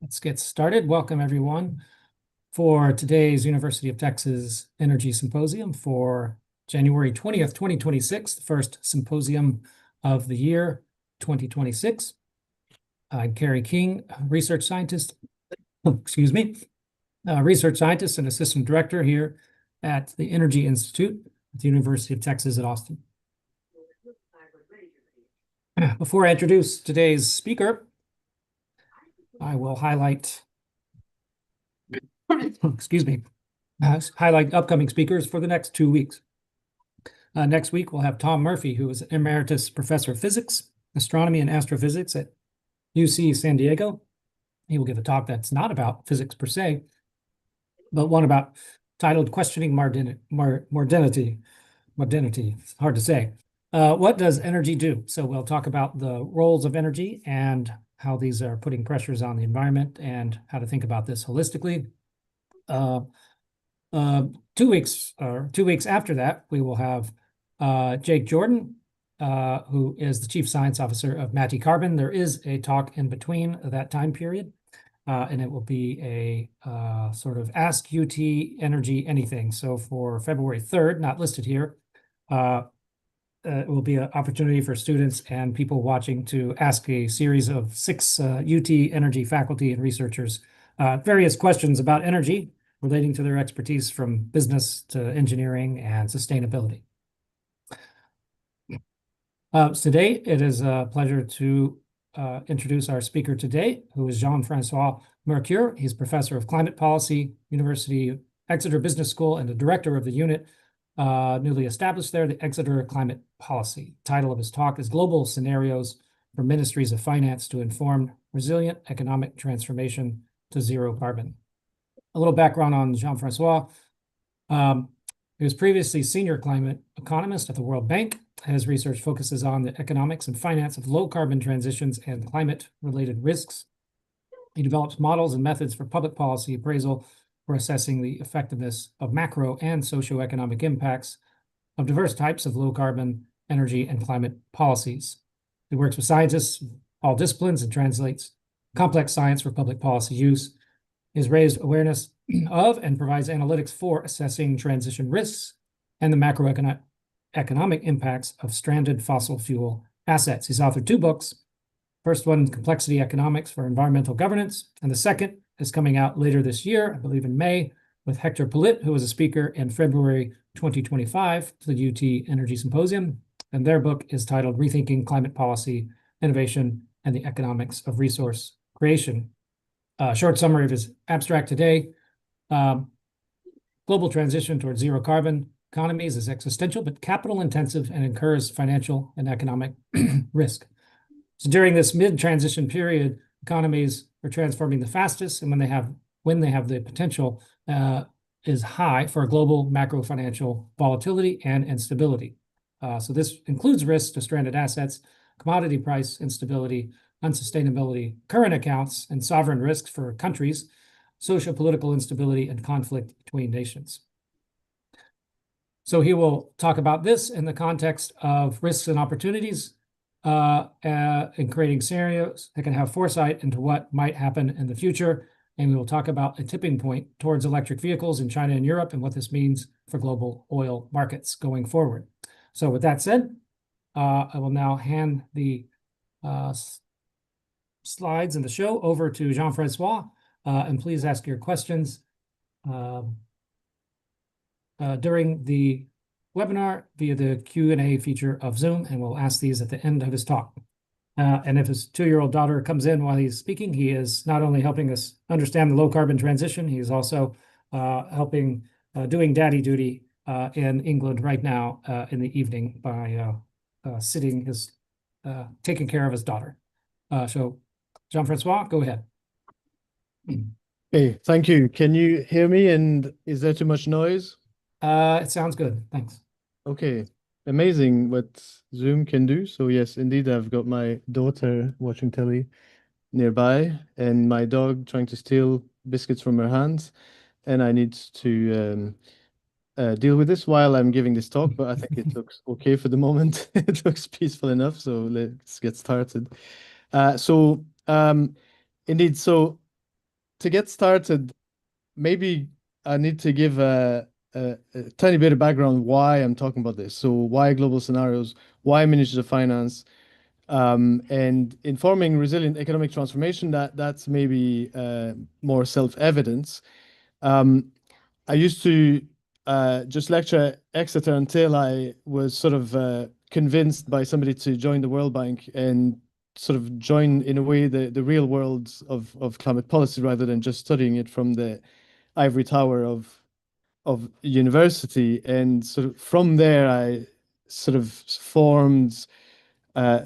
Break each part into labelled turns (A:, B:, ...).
A: Let's get started. Welcome, everyone, for today's University of Texas Energy Symposium for January 20th, 2026, the first symposium of the year 2026. I'm Carrie King, research scientist, research scientist and assistant director here at the Energy Institute at the University of Texas at Austin. Before I introduce today's speaker, I will highlight upcoming speakers for the next 2 weeks. Next week, we'll have Tom Murphy, who is an emeritus professor of physics, astronomy, and astrophysics at UC San Diego. He will give a talk that's not about physics per se, but one titled Questioning Modernity. It's hard to say. What does energy do? So we'll talk about the roles of energy and how these are putting pressures on the environment and how to think about this holistically. 2 weeks after that, we will have Jake Jordan, who is the Chief Science Officer of ZeroCarbon. There is a talk in between that time period, and it will be a sort of Ask UT Energy Anything. So for February 3rd, not listed here, it will be an opportunity for students and people watching to ask a series of 6 UT Energy faculty and researchers various questions about energy relating to their expertise from business to engineering and sustainability. Today, it is a pleasure to introduce our speaker today, who is Jean-François Mercure. He's professor of climate policy, University of Exeter Business School, and the director of the unit newly established there, the Exeter Climate Policy. Title of his talk is Global Scenarios for Ministries of Finance to Inform Resilient Economic Transformation to Zero Carbon. A little background on Jean-François. He was previously senior climate economist at the World Bank. His research focuses on the economics and finance of low carbon transitions and climate-related risks. He develops models and methods for public policy appraisal for assessing the effectiveness of macro and socioeconomic impacts of diverse types of low carbon energy and climate policies. He works with scientists of all disciplines and translates complex science for public policy use. He has raised awareness of and provides analytics for assessing transition risks and the macroeconomic impacts of stranded fossil fuel assets. He's authored 2 books. First one, Complexity Economics for Environmental Governance, and the second is coming out later this year, I believe in May, with Hector Pollitt, who was a speaker in February 2025 to the UT Energy Symposium, and their book is titled Rethinking Climate Policy, Innovation, and the Economics of Resource Creation. Short summary of his abstract today. Global transition towards zero carbon economies is existential, but capital intensive and incurs financial and economic risk. So during this mid-transition period, economies are transforming the fastest, and when they have the potential is high for global macro financial volatility and instability. So this includes risks to stranded assets, commodity price instability, unsustainability, current accounts, and sovereign risks for countries, socio-political instability, and conflict between nations. So he will talk about this in the context of risks and opportunities in creating scenarios that can have foresight into what might happen in the future. And we will talk about a tipping point towards electric vehicles in China and Europe and what this means for global oil markets going forward. So with that said, I will now hand the slides and the show over to Jean-François, and please ask your questions during the webinar via the Q&A feature of Zoom, and we'll ask these at the end of his talk. And if his 2-year-old daughter comes in while he's speaking, he is not only helping us understand the low carbon transition, he is also helping doing daddy duty in England right now in the evening by taking care of his daughter. So Jean-François, go ahead.
B: Hey, thank you. Can you hear me? And is there too much noise?
A: It sounds good. Thanks.
B: Okay. Amazing what Zoom can do. So yes, indeed, I've got my daughter watching telly nearby and my dog trying to steal biscuits from her hands. And I need to deal with this while I'm giving this talk, but I think it looks okay for the moment. It looks peaceful enough. So let's get started. Indeed, so to get started, maybe I need to give a tiny bit of background why I'm talking about this. So why global scenarios, why ministries of finance, and informing resilient economic transformation, that's maybe more self-evident. Um, I used to just lecture at Exeter until I was sort of convinced by somebody to join the World Bank and sort of join, in a way, the real world of climate policy rather than just studying it from the ivory tower of university. And sort of from there, I sort of formed uh,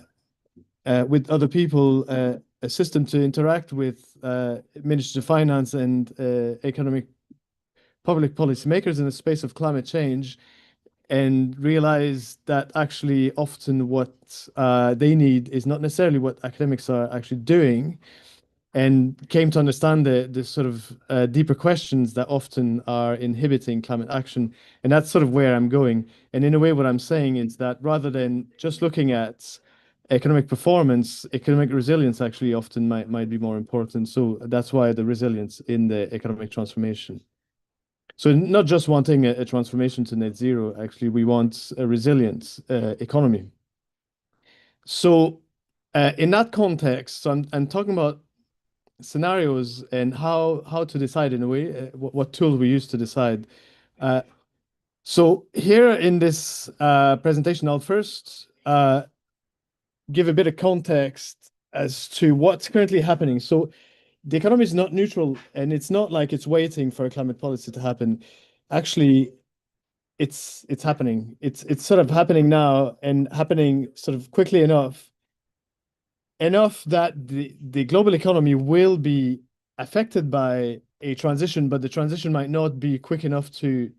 B: with other people a system to interact with ministers of finance and economic public policymakers in the space of climate change, and realize that actually often what they need is not necessarily what academics are actually doing, and came to understand the sort of deeper questions that often are inhibiting climate action. And that's sort of where I'm going. And in a way, what I'm saying is that rather than just looking at economic performance, economic resilience actually often might be more important. So that's why the resilience in the economic transformation. So not just wanting a transformation to net zero, actually, we want a resilient economy. So in that context, so I'm talking about scenarios and how to decide, in a way, what tool we use to decide. So here in this presentation, I'll first give a bit of context as to what's currently happening. So the economy is not neutral, and it's not like it's waiting for climate policy to happen. Actually, it's happening. It's sort of happening now, and happening sort of quickly enough that the global economy will be affected by a transition, but the transition might not be quick enough to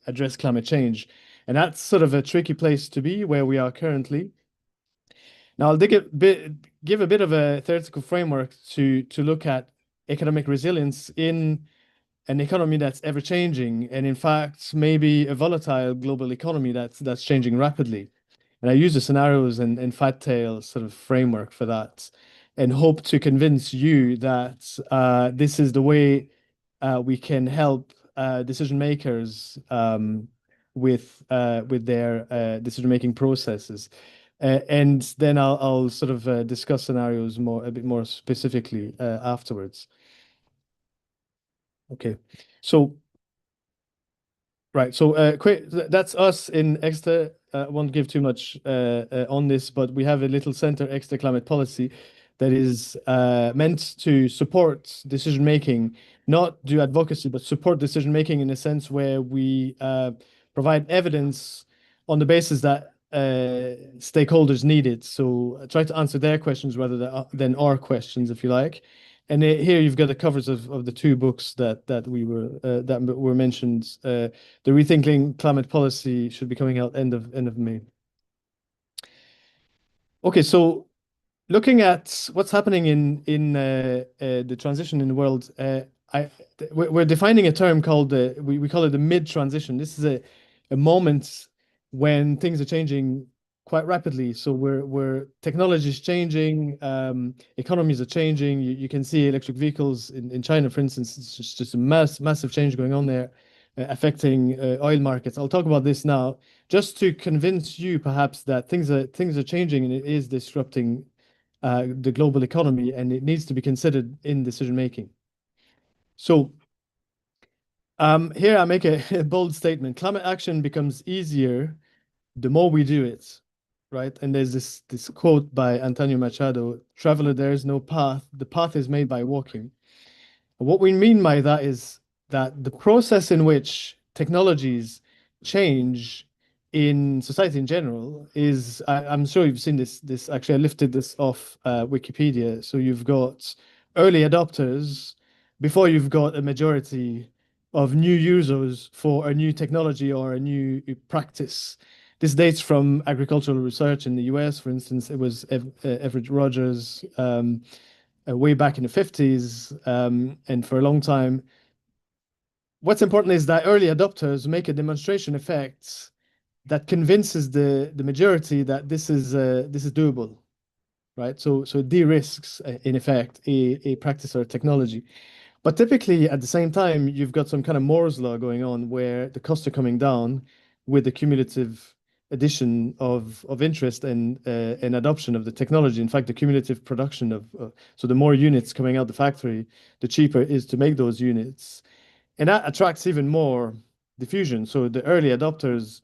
B: address climate change. And that's sort of a tricky place to be where we are currently. Now, I'll give a bit of a theoretical framework to look at economic resilience in an economy that's ever changing, and in fact, maybe a volatile global economy that's changing rapidly. And I use the scenarios and fat tail sort of framework for that, and hope to convince you that this is the way we can help decision makers with their decision making processes. And then I'll sort of discuss scenarios a bit more specifically afterwards. Okay, so right, so quick, that's us in Exeter. I won't give too much on this, but we have a little center, Exeter Climate Policy, that is meant to support decision making, not do advocacy, but support decision making in a sense where we provide evidence on the basis that stakeholders need it. So try to answer their questions rather than our questions, if you like. And here you've got the covers of the two books that were mentioned. The Rethinking Climate Policy should be coming out end of May. Okay, so looking at what's happening in the transition in the world, we're defining a term called we call it the mid-transition. This is a moment when things are changing quite rapidly. So we're technology is changing, economies are changing. You can see electric vehicles in China, for instance. It's just a massive change going on there, affecting oil markets. I'll talk about this now, just to convince you perhaps that things are changing, and it is disrupting the global economy, and it needs to be considered in decision making. So here I make a bold statement. Climate action becomes easier the more we do it, right? And there's this quote by Antonio Machado: "Traveler, there is no path. The path is made by walking." What we mean by that is that the process in which technologies change in society in general is, I'm sure you've seen this actually, I lifted this off Wikipedia. So you've got early adopters before you've got a majority of new users for a new technology or a new practice. This dates from agricultural research in the US. For instance, it was Everett Rogers way back in the 50s, and for a long time. What's important is that early adopters make a demonstration effect that convinces the majority that this is doable, right? So it de-risks, in effect, a practice or a technology. But typically, at the same time, you've got some kind of Moore's law going on where the costs are coming down with the cumulative addition of interest and adoption of the technology. In fact, the cumulative production of so the more units coming out the factory, the cheaper it is to make those units, and that attracts even more diffusion. So the early adopters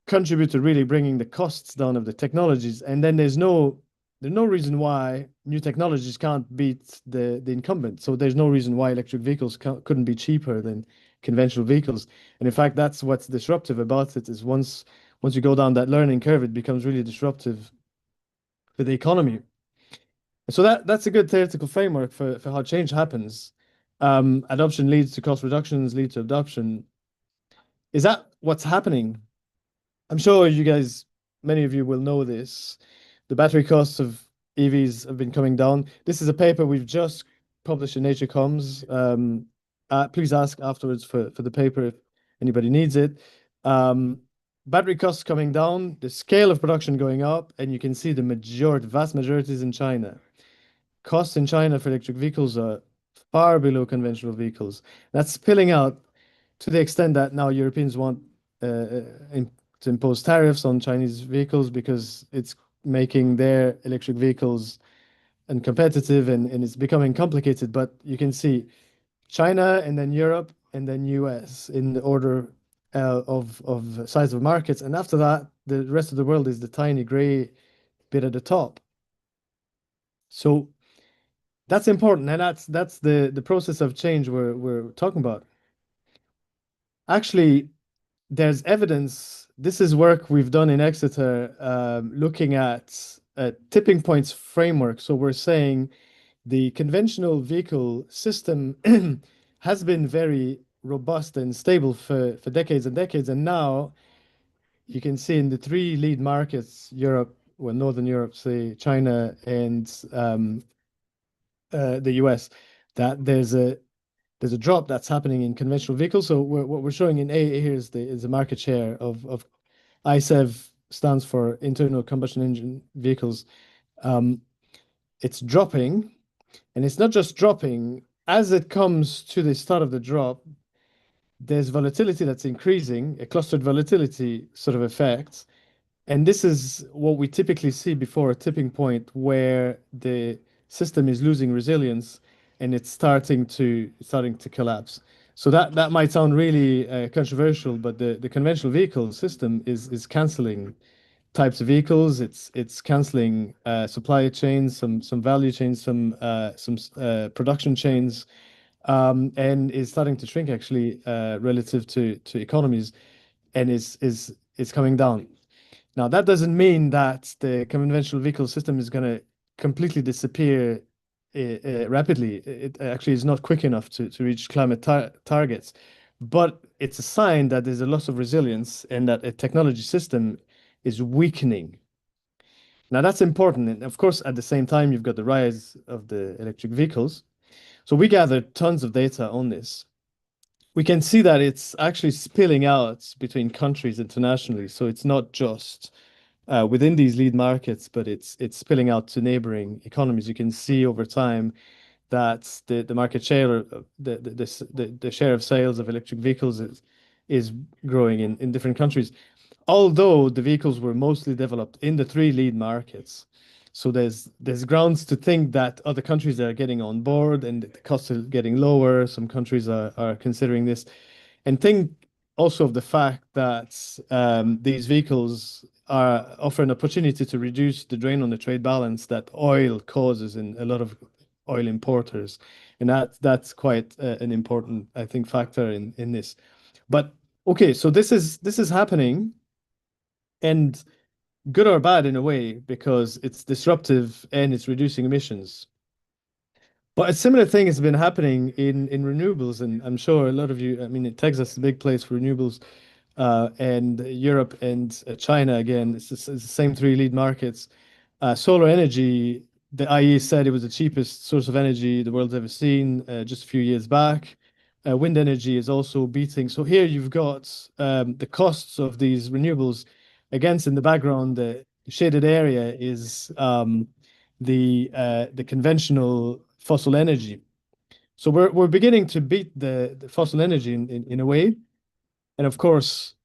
B: contribute to really bringing the costs down of the technologies, and then there's no reason why new technologies can't beat the incumbent. So there's no reason why electric vehicles couldn't be cheaper than conventional vehicles. And in fact, that's what's disruptive about it, is once you go down that learning curve, it becomes really disruptive for the economy. So that's a good theoretical framework for how change happens. Adoption leads to cost reductions, lead to adoption. Is that what's happening? I'm sure you guys, many of you will know this. The battery costs of EVs have been coming down. This is a paper we've just published in Nature Comms. Please ask afterwards for the paper if anybody needs it. Battery costs coming down, the scale of production going up, and you can see vast majority is in China. Costs in China for electric vehicles are far below conventional vehicles. That's spilling out to the extent that now Europeans want to impose tariffs on Chinese vehicles because it's making their electric vehicles uncompetitive, and it's becoming complicated. But you can see China and then Europe and then US in the order of size of markets. And after that, the rest of the world is the tiny gray bit at the top. So that's important, and that's the process of change we're talking about. Actually, there's evidence. This is work we've done in Exeter, looking at a tipping points framework. So we're saying the conventional vehicle system has been very robust and stable for decades and decades. And now you can see in the three lead markets, Europe, well, Northern Europe, say China and the US, that there's a drop that's happening in conventional vehicles. So what we're showing in A here is the market share of ICEV, stands for internal combustion engine vehicles. It's dropping, and it's not just dropping. As it comes to the start of the drop, there's volatility that's increasing, a clustered volatility sort of effect. And this is what we typically see before a tipping point where the system is losing resilience and it's starting to collapse. So that might sound really controversial, but the conventional vehicle system is canceling types of vehicles. It's canceling supply chains, some value chains, some production chains, and is starting to shrink actually relative to economies, and is coming down. Now, that doesn't mean that the conventional vehicle system is going to completely disappear rapidly. It actually is not quick enough to reach climate targets, but it's a sign that there's a loss of resilience and that a technology system is weakening. Now, that's important. And of course, at the same time, you've got the rise of the electric vehicles. So we gathered tons of data on this. We can see that it's actually spilling out between countries internationally. So it's not just within these lead markets, but it's spilling out to neighboring economies. You can see over time that the market share, the share of sales of electric vehicles is growing in different countries, although the vehicles were mostly developed in the three lead markets. So there's grounds to think that other countries are getting on board and the costs are getting lower. Some countries are considering this, and think also of the fact that these vehicles offer an opportunity to reduce the drain on the trade balance that oil causes in a lot of oil importers, and that's quite an important, I think, factor in this. But okay, so this is happening, and good or bad in a way, because it's disruptive and it's reducing emissions. But a similar thing has been happening in renewables, and I'm sure a lot of you, I mean, Texas is a big place for renewables, and Europe and China, again, it's the same three lead markets. Solar energy, the IEA said it was the cheapest source of energy the world's ever seen just a few years back. Wind energy is also beating. So here you've got the costs of these renewables. Against in the background, the shaded area is the conventional fossil energy. So we're beginning to beat the fossil energy in a way. And of course,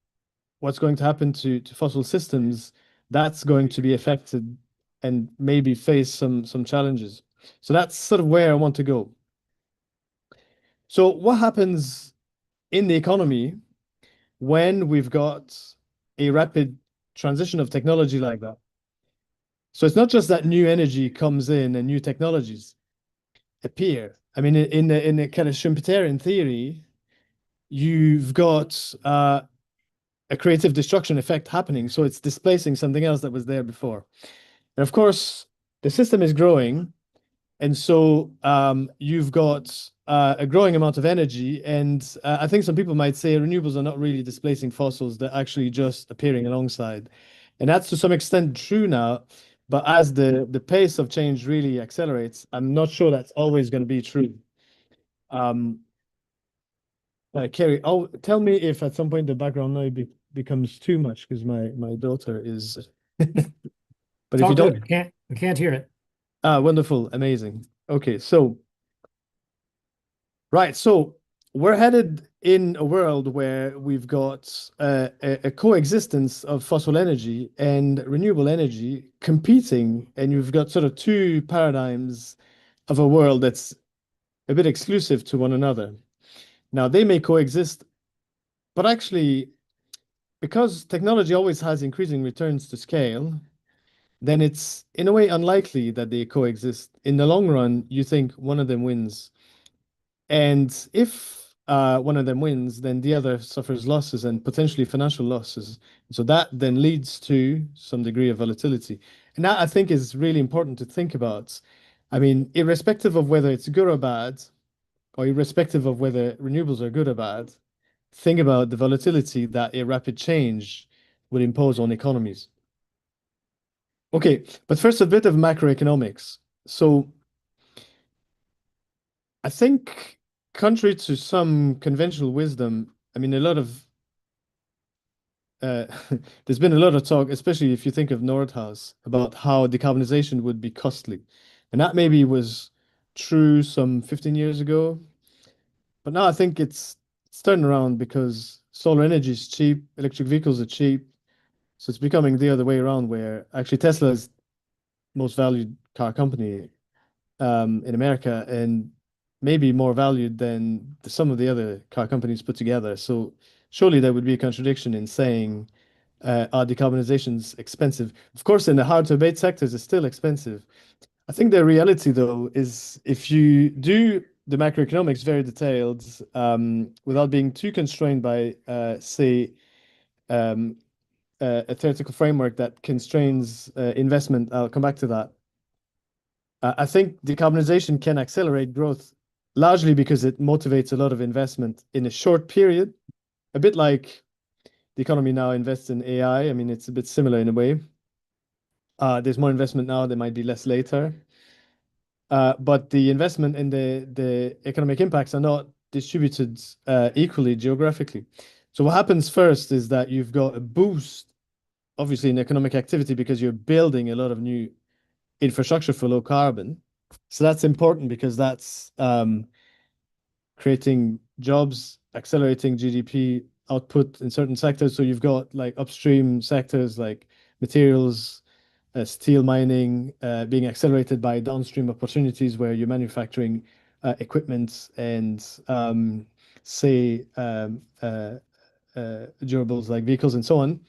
B: what's going to happen to fossil systems, that's going to be affected and maybe face some challenges. So that's sort of where I want to go. So what happens in the economy when we've got a rapid transition of technology like that? So it's not just that new energy comes in and new technologies appear. I mean, in a kind of Schumpeterian theory, you've got a creative destruction effect happening. So it's displacing something else that was there before. And of course, the system is growing. And so you've got a growing amount of energy. And I think some people might say renewables are not really displacing fossils, they're actually just appearing alongside. And that's to some extent true now. But as the pace of change really accelerates, I'm not sure that's always going to be true. Um, Kerry, tell me if at some point the background noise becomes too much because my daughter is. But
A: It's
B: if
A: all
B: you don't,
A: good. We can't hear it.
B: wonderful, amazing. Okay, so right, so we're headed in a world where we've got a coexistence of fossil energy and renewable energy competing, and you've got sort of two paradigms of a world that's a bit exclusive to one another. Now, they may coexist, but actually, because technology always has increasing returns to scale, then it's in a way unlikely that they coexist. In the long run, you think one of them wins. And if one of them wins, then the other suffers losses and potentially financial losses. So that then leads to some degree of volatility. And that I think is really important to think about. I mean, irrespective of whether it's good or bad, or irrespective of whether renewables are good or bad, think about the volatility that a rapid change would impose on economies. Okay, but first a bit of macroeconomics. So I think, contrary to some conventional wisdom, I mean, uh, there's been a lot of talk, especially if you think of Nordhaus, about how decarbonization would be costly. And that maybe was true some 15 years ago. But now I think it's turning around because solar energy is cheap, electric vehicles are cheap. So it's becoming the other way around, where actually Tesla is most valued car company in America and maybe more valued than some of the other car companies put together. So surely there would be a contradiction in saying our decarbonization's expensive. Of course, in the hard to abate sectors, it's still expensive. I think the reality, though, is if you do the macroeconomics very detailed, without being too constrained by, say, um, a theoretical framework that constrains investment, I'll come back to that. I think decarbonization can accelerate growth largely because it motivates a lot of investment in a short period, a bit like the economy now invests in AI. I mean, it's a bit similar in a way. There's more investment now, there might be less later. But the investment and the economic impacts are not distributed equally geographically. So what happens first is that you've got a boost, obviously, in economic activity because you're building a lot of new infrastructure for low carbon. So that's important because that's creating jobs, accelerating GDP output in certain sectors. So you've got like upstream sectors like materials, steel mining, being accelerated by downstream opportunities where you're manufacturing equipment and say durables like vehicles and so on.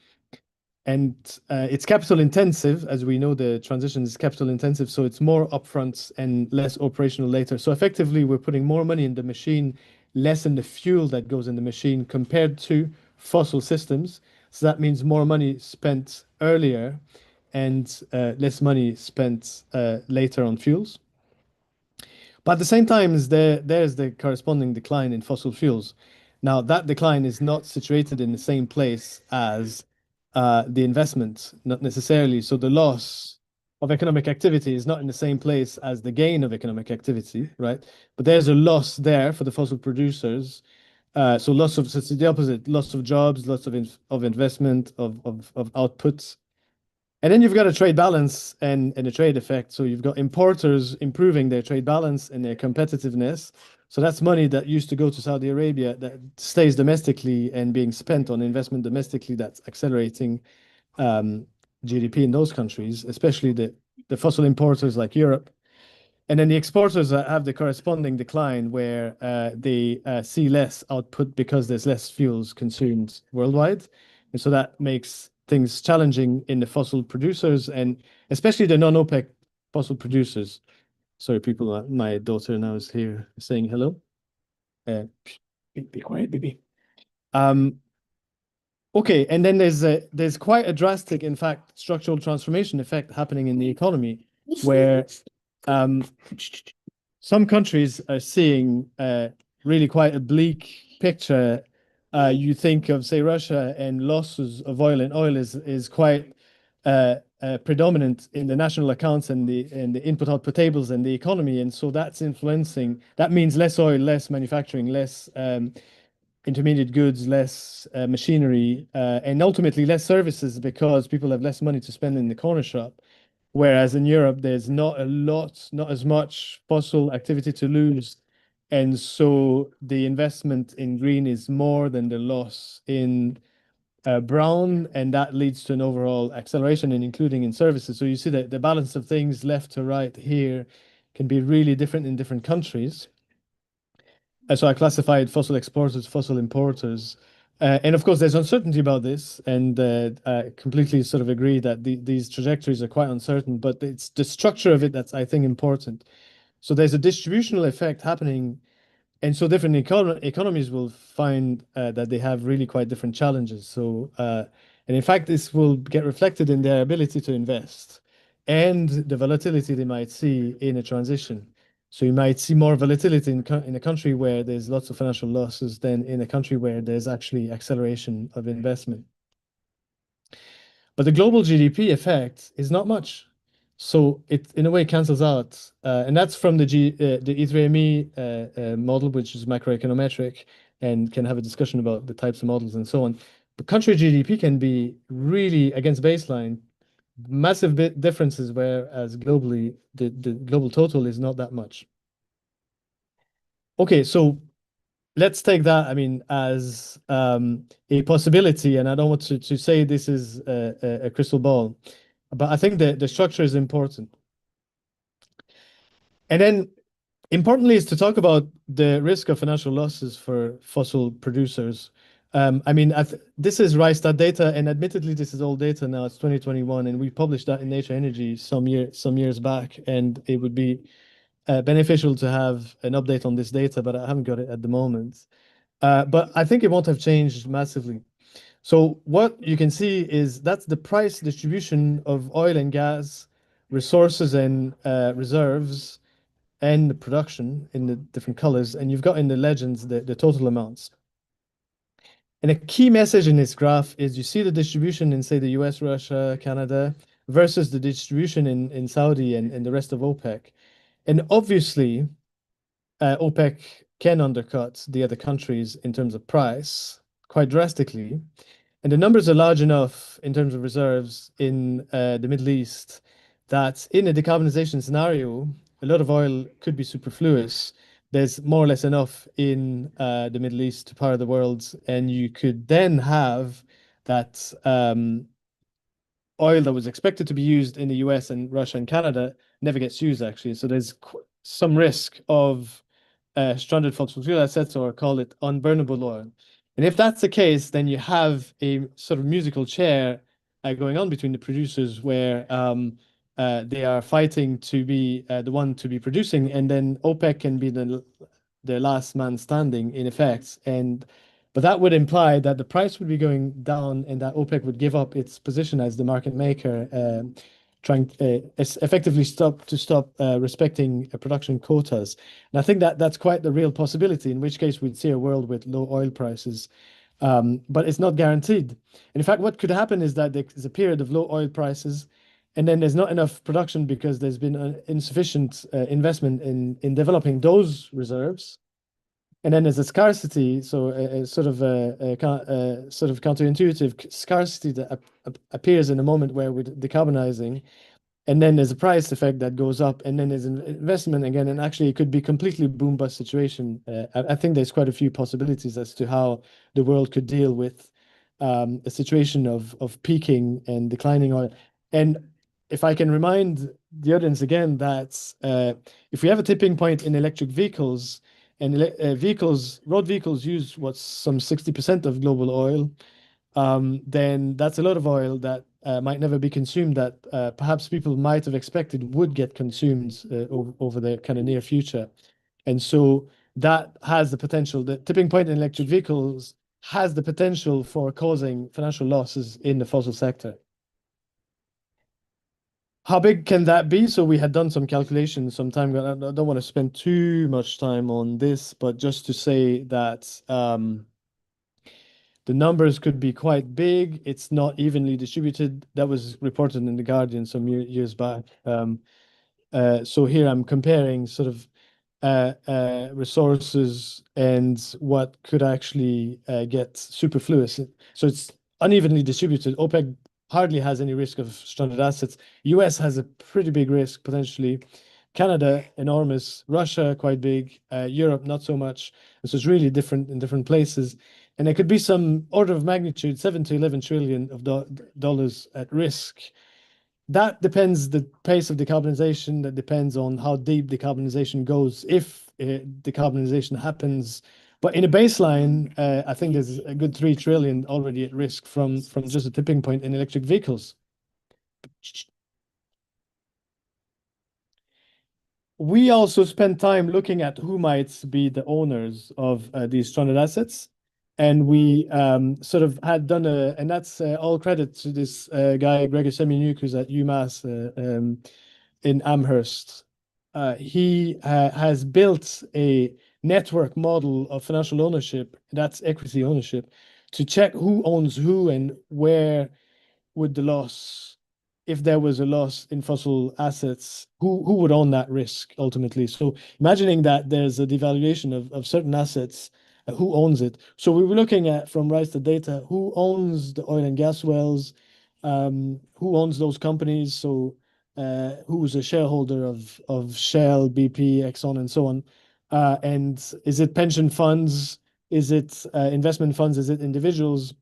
B: And it's capital intensive, as we know, the transition is capital intensive, so it's more upfront and less operational later. So effectively, we're putting more money in the machine, less in the fuel that goes in the machine compared to fossil systems. So that means more money spent earlier and less money spent later on fuels. But at the same time, there's the corresponding decline in fossil fuels. Now, that decline is not situated in the same place as the investment, not necessarily. So the loss of economic activity is not in the same place as the gain of economic activity, right? But there's a loss there for the fossil producers. So it's the opposite, loss of jobs, loss of investment, of outputs. And then you've got a trade balance and a trade effect. So you've got importers improving their trade balance and their competitiveness. So that's money that used to go to Saudi Arabia that stays domestically and being spent on investment domestically that's accelerating GDP in those countries, especially the fossil importers like Europe. And then the exporters have the corresponding decline where they see less output because there's less fuels consumed worldwide. And so that makes things challenging in the fossil producers and especially the non-OPEC fossil producers. Sorry, people, my daughter now is here saying hello. Be quiet, baby. Um, okay, and then there's quite a drastic, in fact, structural transformation effect happening in the economy where um, some countries are seeing really quite a bleak picture. You think of, say, Russia, and losses of oil, and oil is quite predominant in the national accounts and the input-output tables and the economy, and so that's influencing. That means less oil, less manufacturing, less intermediate goods, less machinery, and ultimately less services because people have less money to spend in the corner shop. Whereas in Europe, there's not a lot, not as much fossil activity to lose. And so the investment in green is more than the loss in brown, and that leads to an overall acceleration and including in services. So you see that the balance of things left to right here can be really different in different countries. So I classified fossil exporters, fossil importers. And of course, there's uncertainty about this, and I completely sort of agree that these trajectories are quite uncertain, but it's the structure of it that's, I think, important. So there's a distributional effect happening, and so different economies will find that they have really quite different challenges. So, and in fact, this will get reflected in their ability to invest and the volatility they might see in a transition. So you might see more volatility in a country where there's lots of financial losses than in a country where there's actually acceleration of investment. But the global GDP effect is not much. So it, in a way, cancels out. And that's from the E3ME model, which is macroeconometric and can have a discussion about the types of models and so on. But country GDP can be really against baseline, massive differences, whereas globally, the global total is not that much. Okay, so let's take that, I mean, as a possibility, and I don't want to say this is a crystal ball, but I think the structure is important. And then importantly is to talk about the risk of financial losses for fossil producers. I mean, this is Rystad data, and admittedly, this is old data now. It's 2021, and we published that in Nature Energy some years back, and it would be beneficial to have an update on this data, but I haven't got it at the moment. But I think it won't have changed massively. So what you can see is that's the price distribution of oil and gas resources and reserves and the production in the different colors. And you've got in the legends the total amounts. And a key message in this graph is you see the distribution in, say, the US, Russia, Canada, versus the distribution in Saudi and the rest of OPEC. And obviously, OPEC can undercut the other countries in terms of price quite drastically. And the numbers are large enough in terms of reserves in the Middle East that in a decarbonization scenario, a lot of oil could be superfluous. There's more or less enough in the Middle East to power the world, and you could then have that oil that was expected to be used in the US and Russia and Canada never gets used, actually. So there's some risk of stranded fossil fuel assets, or call it unburnable oil. And if that's the case, then you have a sort of musical chair going on between the producers where they are fighting to be the one to be producing, and then OPEC can be the last man standing in effect. But that would imply that the price would be going down and that OPEC would give up its position as the market maker, trying effectively stop respecting production quotas. And I think that that's quite the real possibility, in which case we'd see a world with low oil prices. But it's not guaranteed. And in fact, what could happen is that there's a period of low oil prices, and then there's not enough production because there's been insufficient investment in developing those reserves. And then there's a scarcity, so a sort of a sort of counterintuitive scarcity that appears in a moment where we're decarbonizing, and then there's a price effect that goes up, and then there's an investment again, and actually it could be completely boom bust situation. I think there's quite a few possibilities as to how the world could deal with a situation of peaking and declining oil. And if I can remind the audience again that if we have a tipping point in electric vehicles, and road vehicles use what's some 60% of global oil, then that's a lot of oil that might never be consumed that perhaps people might have expected would get consumed over the kind of near future. And so that has the potential, the tipping point in electric vehicles has the potential for causing financial losses in the fossil sector. How big can that be? So we had done some calculations some time ago. I don't want to spend too much time on this, but just to say that the numbers could be quite big. It's not evenly distributed. That was reported in The Guardian some years back. So here I'm comparing sort of resources and what could actually get superfluous. So it's unevenly distributed. OPEC hardly has any risk of stranded assets. US has a pretty big risk potentially. Canada, enormous. Russia, quite big. Europe, not so much. So it's really different in different places. And there could be some order of magnitude, 7 to 11 trillion of dollars at risk. That depends the pace of decarbonization. That depends on how deep decarbonization goes, if decarbonization happens. But in a baseline, I think there's a good 3 trillion already at risk from just a tipping point in electric vehicles. We also spend time looking at who might be the owners of these stranded assets. And we sort of had done and that's all credit to this guy, Gregor Semyonuk, who's at UMass in Amherst. He has built a network model of financial ownership, that's equity ownership, to check who owns who and where would the loss, if there was a loss in fossil assets, who would own that risk ultimately? So imagining that there's a devaluation of certain assets, who owns it? So we were looking at from Rise to Data, who owns the oil and gas wells, who owns those companies? So who's a shareholder of Shell, BP, Exxon, and so on? And is it pension funds? Is it investment funds? Is it individuals?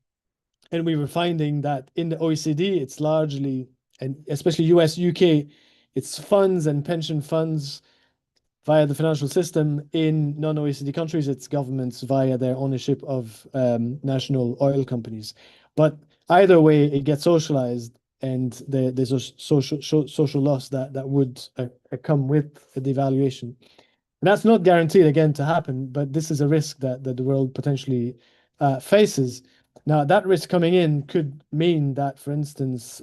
B: And we were finding that in the OECD, it's largely, and especially US, UK, it's funds and pension funds via the financial system. In non-OECD countries, it's governments via their ownership of national oil companies. But either way, it gets socialized, and there's a social loss that would come with the devaluation. And that's not guaranteed again to happen, but this is a risk that the world potentially faces. Now, that risk coming in could mean that, for instance,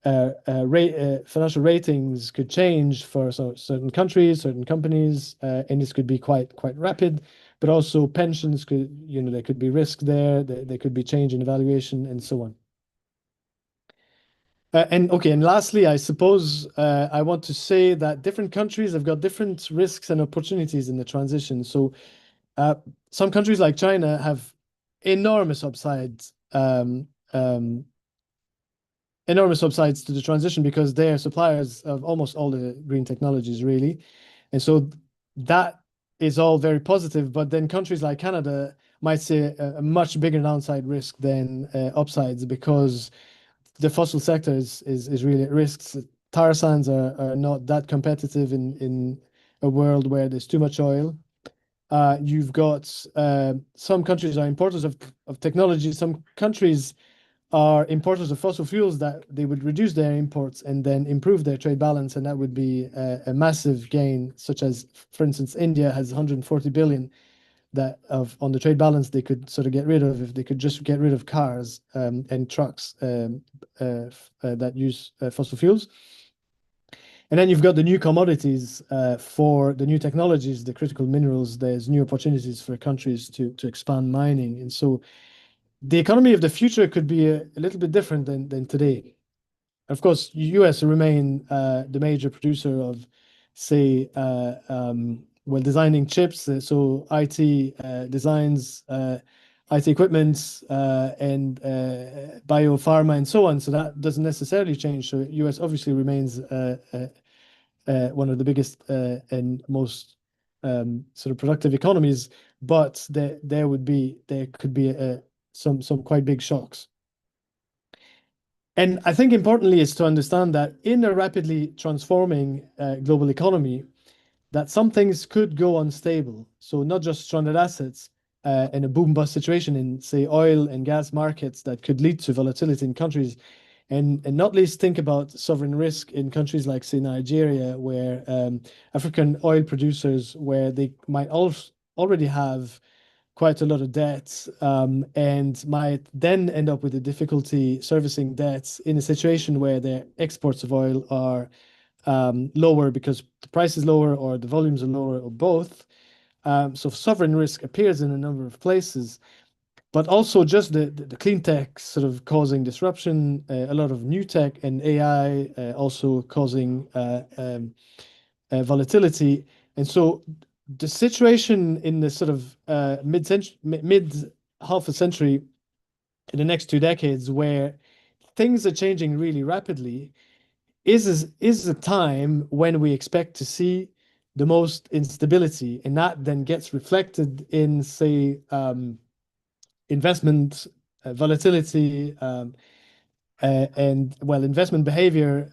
B: financial ratings could change for certain countries, certain companies, and this could be quite rapid. But also pensions could, there could be risk there. There could be change in evaluation and so on. And okay, and lastly, I suppose I want to say that different countries have got different risks and opportunities in the transition. So some countries like China have enormous upsides, enormous upsides to the transition because they're suppliers of almost all the green technologies, really. And so that is all very positive. But then countries like Canada might see a much bigger downside risk than upsides because the fossil sector is really at risk. Tar sands are not that competitive in a world where there's too much oil. You've got some countries are importers of technology. Some countries are importers of fossil fuels that they would reduce their imports and then improve their trade balance, and that would be a massive gain. Such as, for instance, India has 140 billion that on the trade balance they could sort of get rid of if they could just get rid of cars and trucks that use fossil fuels. And then you've got the new commodities for the new technologies, the critical minerals. There's new opportunities for countries to expand mining. And so the economy of the future could be a little bit different than today. Of course, US remain the major producer of, say, well, designing chips, so IT designs, IT equipment, and biopharma and so on. So that doesn't necessarily change. So US obviously remains one of the biggest and most sort of productive economies, but there could be some quite big shocks. And I think importantly is to understand that in a rapidly transforming global economy, that some things could go unstable. So not just stranded assets in a boom bust situation in, say, oil and gas markets that could lead to volatility in countries, and not least think about sovereign risk in countries like, say, Nigeria, where African oil producers, where they might already have quite a lot of debts and might then end up with the difficulty servicing debts in a situation where their exports of oil are lower because the price is lower or the volumes are lower or both. So sovereign risk appears in a number of places, but also just the clean tech sort of causing disruption, a lot of new tech and AI also causing volatility. And so the situation in the sort of mid half a century in the next 2 decades where things are changing really rapidly is a time when we expect to see the most instability, and that then gets reflected in, say, investment volatility, and well, investment behavior,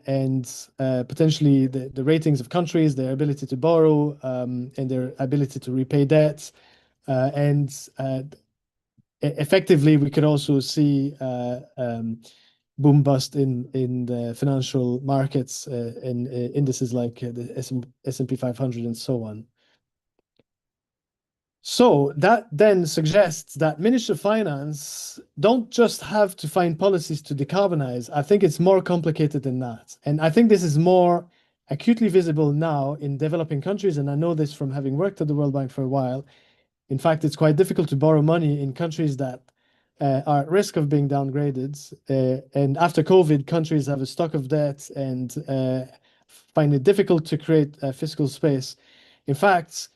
B: and potentially the ratings of countries, their ability to borrow, and their ability to repay debts, and effectively, we could also see boom bust in the financial markets in indices like the S&P 500 and so on. So that then suggests that Ministry of Finance don't just have to find policies to decarbonize. I think it's more complicated than that. And I think this is more acutely visible now in developing countries. And I know this from having worked at the World Bank for a while. In fact, it's quite difficult to borrow money in countries that are at risk of being downgraded. And after COVID, countries have a stock of debt and find it difficult to create fiscal space. In fact,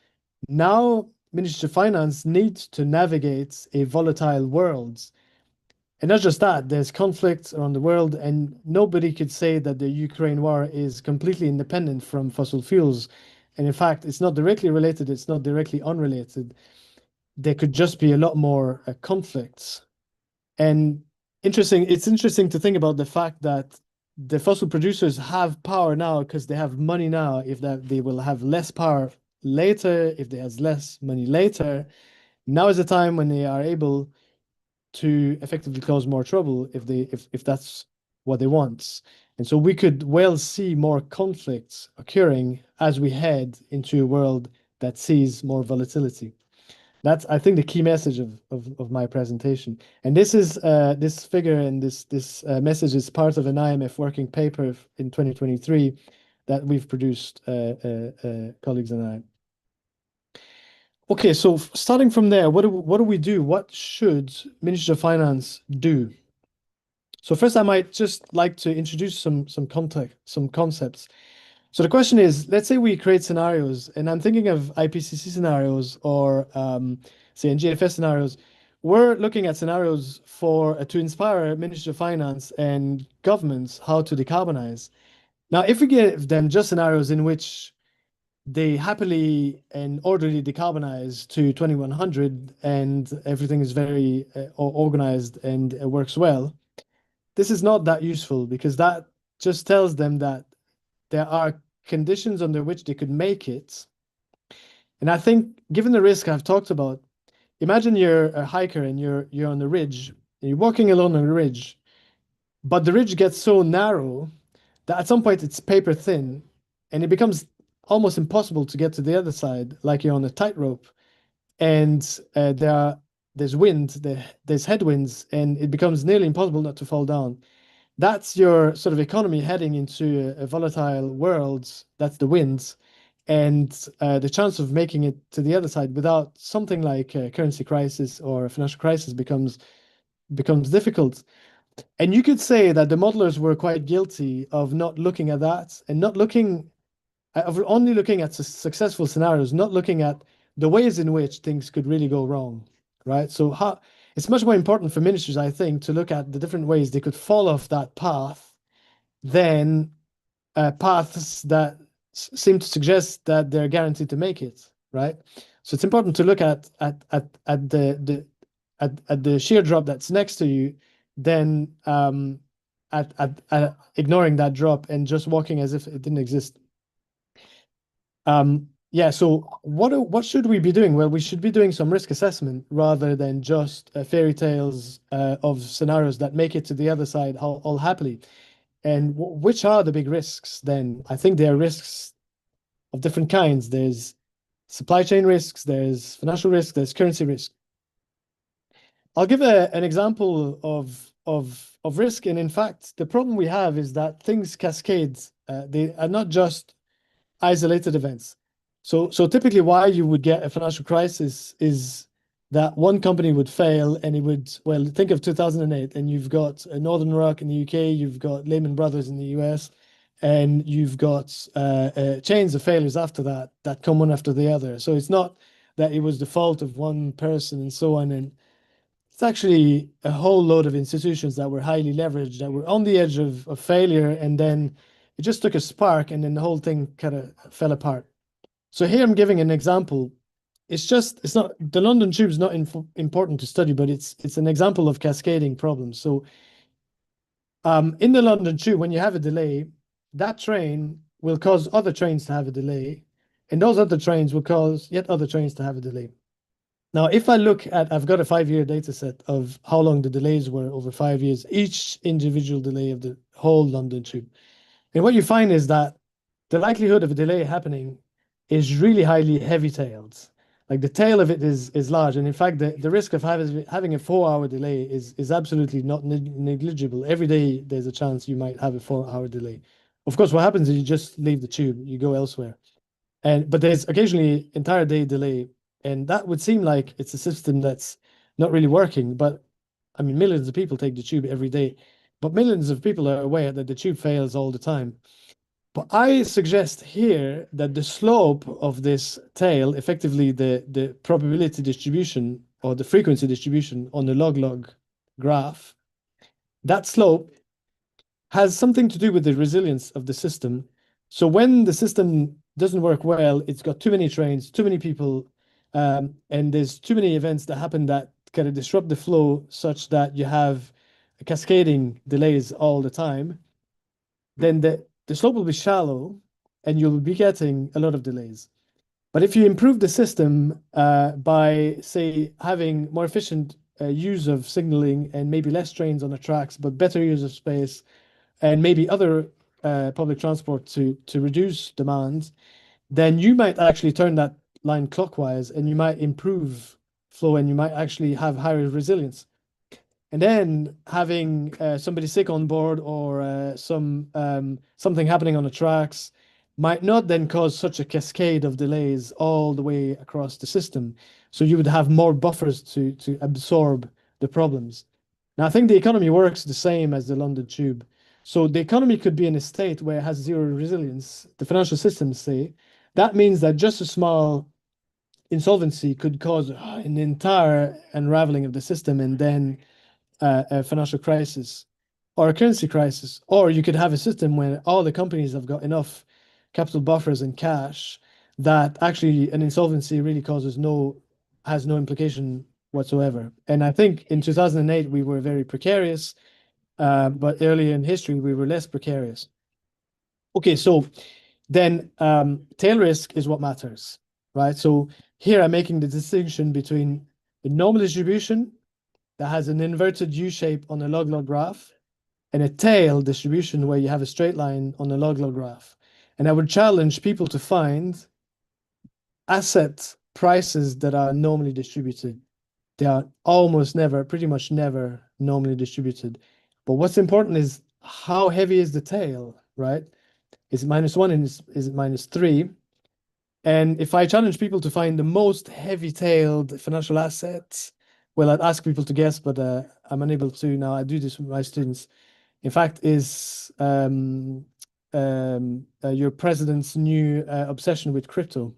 B: now Ministry of Finance needs to navigate a volatile world. And not just that, there's conflicts around the world, and nobody could say that the Ukraine war is completely independent from fossil fuels. And in fact, it's not directly related, it's not directly unrelated. There could just be a lot more conflicts. And it's interesting to think about the fact that the fossil producers have power now because they have money now. If that they will have less power later, if they have less money later, now is the time when they are able to effectively cause more trouble if that's what they want. And so we could well see more conflicts occurring as we head into a world that sees more volatility. That's, I think, the key message of my presentation. And this is this figure and this message is part of an IMF working paper in 2023 that we've produced, colleagues and I. Okay, so starting from there, what do we do? What should Ministry of Finance do? So first, I might just like to introduce some context, some concepts. So the question is, let's say we create scenarios, and I'm thinking of IPCC scenarios or say NGFS scenarios. We're looking at scenarios to inspire Ministry of Finance and governments how to decarbonize. Now, if we give them just scenarios in which they happily and orderly decarbonize to 2100 and everything is very organized and works well, this is not that useful because that just tells them that there are conditions under which they could make it. And I think, given the risk I've talked about, imagine you're a hiker and you're on the ridge, and you're walking along on the ridge, but the ridge gets so narrow that at some point it's paper thin, and it becomes almost impossible to get to the other side, like you're on a tightrope. And there's wind, there's headwinds, and it becomes nearly impossible not to fall down. That's your sort of economy heading into a volatile world. That's the winds. And the chance of making it to the other side without something like a currency crisis or a financial crisis becomes difficult. And you could say that the modelers were quite guilty of not looking at that and not looking of only looking at successful scenarios, not looking at the ways in which things could really go wrong, right? So it's much more important for ministries, I think, to look at the different ways they could fall off that path than paths that seem to suggest that they're guaranteed to make it, right? So it's important to look at the sheer drop that's next to you, then at ignoring that drop and just walking as if it didn't exist. Yeah, so what should we be doing? Well, we should be doing some risk assessment rather than just fairy tales of scenarios that make it to the other side all happily. And which are the big risks then? I think there are risks of different kinds. There's supply chain risks, there's financial risk, there's currency risk. I'll give an example of risk. And in fact, the problem we have is that things cascade. They are not just isolated events. So typically why you would get a financial crisis is that one company would fail and it would, well, think of 2008 and you've got Northern Rock in the UK, you've got Lehman Brothers in the US, and you've got chains of failures after that come one after the other. So it's not that it was the fault of one person and so on. And it's actually a whole load of institutions that were highly leveraged, that were on the edge of failure, and then it just took a spark and then the whole thing kind of fell apart. So here I'm giving an example. It's not the London Tube is not important to study, but it's an example of cascading problems. So in the London Tube, when you have a delay, that train will cause other trains to have a delay, and those other trains will cause yet other trains to have a delay. Now, if I look at, I've got a 5-year data set of how long the delays were over 5 years, each individual delay of the whole London Tube. And what you find is that the likelihood of a delay happening is really highly heavy-tailed. Like the tail of it is large. And in fact, the risk of having a 4-hour delay is absolutely not negligible. Every day there's a chance you might have a 4-hour delay. Of course, what happens is you just leave the tube, you go elsewhere. But there's occasionally entire day delay. And that would seem like it's a system that's not really working. But I mean, millions of people take the tube every day. But millions of people are aware that the tube fails all the time. But I suggest here that the slope of this tail, effectively the probability distribution or the frequency distribution on the log-log graph, that slope has something to do with the resilience of the system. So when the system doesn't work well, it's got too many trains, too many people, and there's too many events that happen that kind of disrupt the flow such that you have cascading delays all the time, then the slope will be shallow and you'll be getting a lot of delays. But if you improve the system by, say, having more efficient use of signaling and maybe less trains on the tracks, but better use of space and maybe other public transport to reduce demand, then you might actually turn that line clockwise and you might improve flow and you might actually have higher resilience. And then having somebody sick on board or something happening on the tracks might not then cause such a cascade of delays all the way across the system. So you would have more buffers to absorb the problems. Now, I think the economy works the same as the London Tube. So the economy could be in a state where it has zero resilience, the financial systems say. That means that just a small insolvency could cause an entire unraveling of the system and then a financial crisis or a currency crisis. Or you could have a system where all the companies have got enough capital buffers and cash that actually an insolvency really has no implication whatsoever. And I think in 2008, we were very precarious, but earlier in history, we were less precarious. Okay, so then tail risk is what matters, right? So here I'm making the distinction between the normal distribution that has an inverted U shape on a log-log graph and a tail distribution where you have a straight line on a log-log graph. And I would challenge people to find asset prices that are normally distributed. They are almost never, pretty much never normally distributed. But what's important is how heavy is the tail, right? Is it -1 and is it -3? And if I challenge people to find the most heavy-tailed financial assets, well, I'd ask people to guess, but I'm unable to now. I do this with my students. In fact, is your president's new obsession with crypto.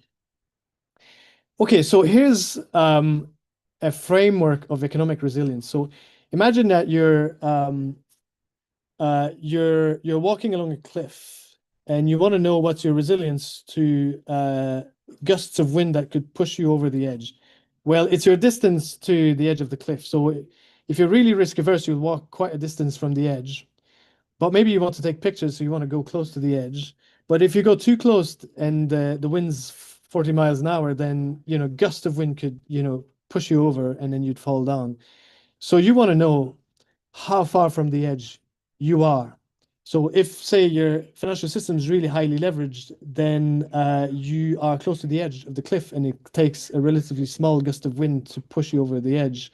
B: Okay, so here's a framework of economic resilience. So imagine that you're walking along a cliff and you want to know what's your resilience to gusts of wind that could push you over the edge. Well, it's your distance to the edge of the cliff. So if you're really risk averse, you'll walk quite a distance from the edge. But maybe you want to take pictures, so you want to go close to the edge. But if you go too close and the wind's 40 miles an hour, then, gust of wind could, push you over and then you'd fall down. So you want to know how far from the edge you are. So if, say, your financial system is really highly leveraged, then you are close to the edge of the cliff and it takes a relatively small gust of wind to push you over the edge.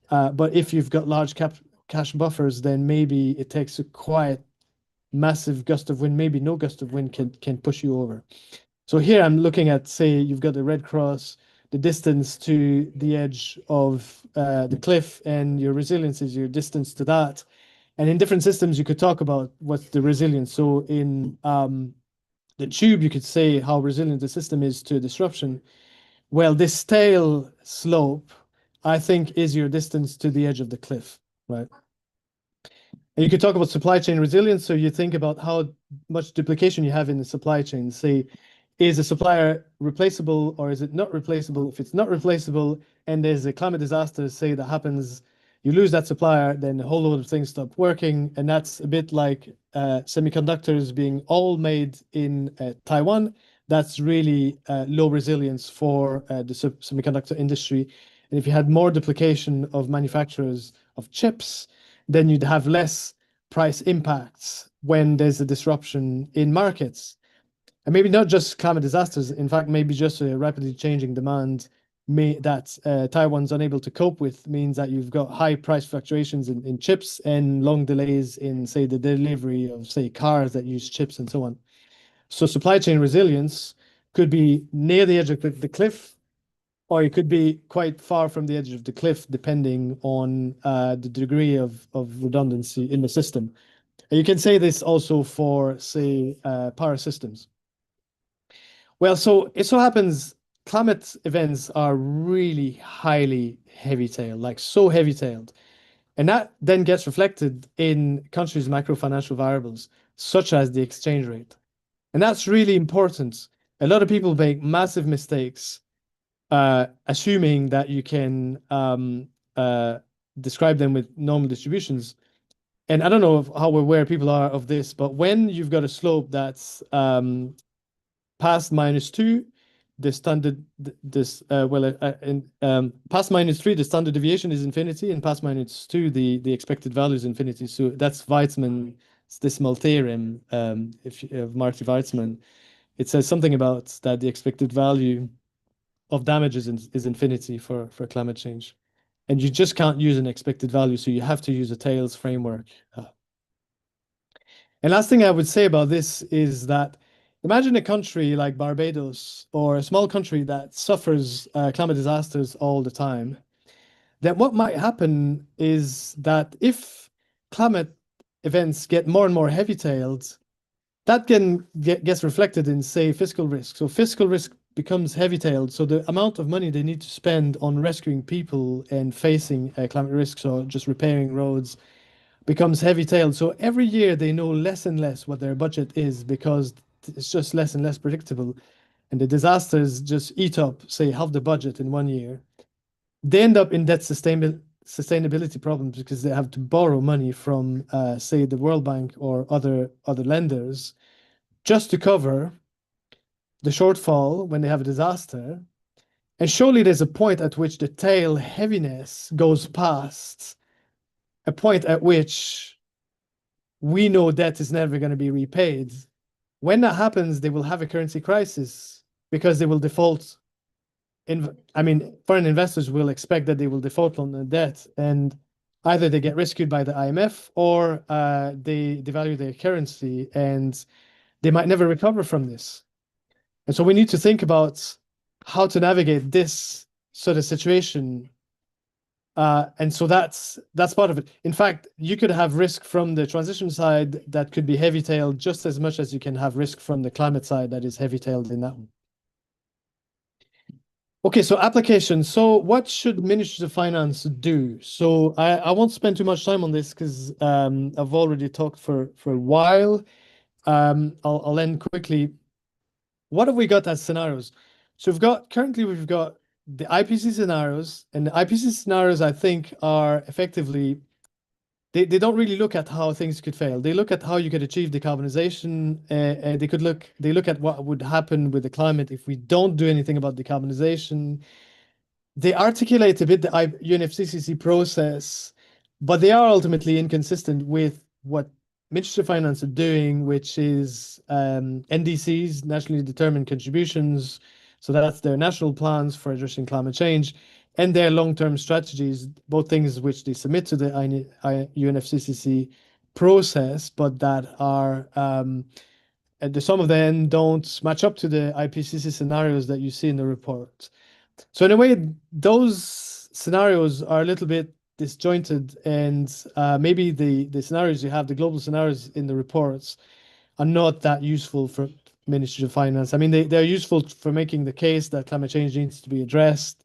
B: But if you've got large cash buffers, then maybe it takes a quiet, massive gust of wind, maybe no gust of wind can push you over. So here I'm looking at, say, you've got the red cross, the distance to the edge of the cliff, and your resilience is your distance to that. And in different systems, you could talk about what's the resilience. So in the tube, you could say how resilient the system is to disruption. Well, this tail slope, I think, is your distance to the edge of the cliff, right? And you could talk about supply chain resilience. So you think about how much duplication you have in the supply chain. Say, is a supplier replaceable or is it not replaceable? If it's not replaceable and there's a climate disaster, say, that happens, you lose that supplier, then a whole load of things stop working. And that's a bit like semiconductors being all made in Taiwan. That's really low resilience for the semiconductor industry. And if you had more duplication of manufacturers of chips, then you'd have less price impacts when there's a disruption in markets. And maybe not just climate disasters, in fact, maybe just a rapidly changing demand that Taiwan's unable to cope with means that you've got high price fluctuations in chips and long delays in, say, the delivery of, say, cars that use chips and so on. So supply chain resilience could be near the edge of the cliff, or it could be quite far from the edge of the cliff, depending on the degree of redundancy in the system. And you can say this also for, say, power systems. Well, so it so happens climate events are really highly heavy-tailed, like so heavy-tailed. And that then gets reflected in countries' macro-financial variables, such as the exchange rate. And that's really important. A lot of people make massive mistakes assuming that you can describe them with normal distributions. And I don't know how aware people are of this, but when you've got a slope that's past -2, the standard past -3, the standard deviation is infinity, and past -2, the expected value is infinity. So that's Weizmann's decimal theorem of Marty Weizmann. It says something about that the expected value of damage is infinity for climate change. And you just can't use an expected value, so you have to use a tails framework. And last thing I would say about this is that imagine a country like Barbados or a small country that suffers climate disasters all the time. Then what might happen is that if climate events get more and more heavy-tailed, that gets reflected in, say, fiscal risk. So fiscal risk becomes heavy-tailed. So the amount of money they need to spend on rescuing people and facing climate risks or just repairing roads becomes heavy-tailed. So every year they know less and less what their budget is because it's just less and less predictable. And the disasters just eat up, say, half the budget in 1 year. They end up in debt sustainability problems because they have to borrow money from, say, the World Bank or other lenders just to cover the shortfall when they have a disaster. And surely there's a point at which the tail heaviness goes past a point at which we know debt is never going to be repaid. When that happens, they will have a currency crisis because they will default. Foreign investors will expect that they will default on the debt, and either they get rescued by the IMF or they devalue their currency, and they might never recover from this. And so we need to think about how to navigate this sort of situation And so that's part of it. In fact, you could have risk from the transition side that could be heavy-tailed just as much as you can have risk from the climate side that is heavy-tailed in that one. Okay, so application. So what should Ministries of Finance do? So I won't spend too much time on this because I've already talked for a while. I'll end quickly. What have we got as scenarios? So currently we've got the IPC scenarios, and the IPC scenarios I think are effectively they don't really look at how things could fail. They look at how you could achieve decarbonization. They look at what would happen with the climate if we don't do anything about decarbonization. They articulate a bit the UNFCCC process, but they are ultimately inconsistent with what Ministry of Finance are doing, which is NDCs, nationally determined contributions. So that's their national plans for addressing climate change and their long-term strategies, both things which they submit to the UNFCCC process, but that are some of them don't match up to the IPCC scenarios that you see in the report. So in a way, those scenarios are a little bit disjointed, and maybe the scenarios you have, the global scenarios in the reports, are not that useful for Ministry of Finance. I mean, they're useful for making the case that climate change needs to be addressed